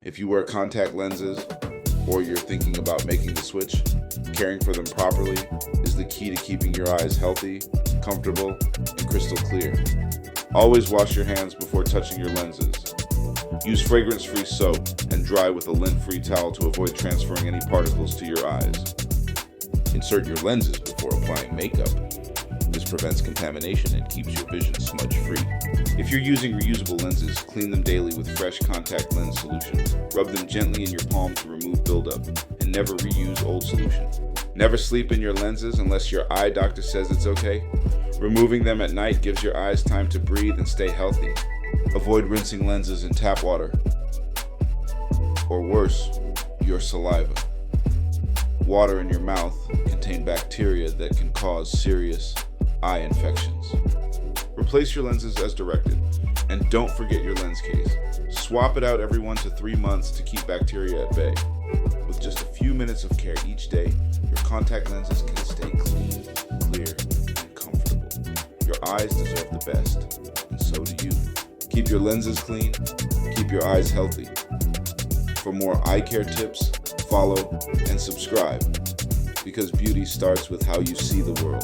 If you wear contact lenses or you're thinking about making the switch, caring for them properly is the key to keeping your eyes healthy, comfortable, and crystal clear. Always wash your hands before touching your lenses. Use fragrance-free soap and dry with a lint-free towel to avoid transferring any particles to your eyes. Insert your lenses before applying makeup. This prevents contamination and keeps your vision smudge-free. If you're using reusable lenses, clean them daily with fresh contact lens solution. Rub them gently in your palm to remove buildup, and never reuse old solution. Never sleep in your lenses unless your eye doctor says it's okay. Removing them at night gives your eyes time to breathe and stay healthy. Avoid rinsing lenses in tap water, or worse, your saliva. Water in your mouth contain bacteria that can cause serious eye infections. Replace your lenses as directed, and don't forget your lens case. Swap it out every 1 to 3 months to keep bacteria at bay. With just a few minutes of care each day, your contact lenses can stay clean, clear, and comfortable. Your eyes deserve the best, and so do you. Keep your lenses clean, keep your eyes healthy. For more eye care tips, follow and subscribe, because beauty starts with how you see the world.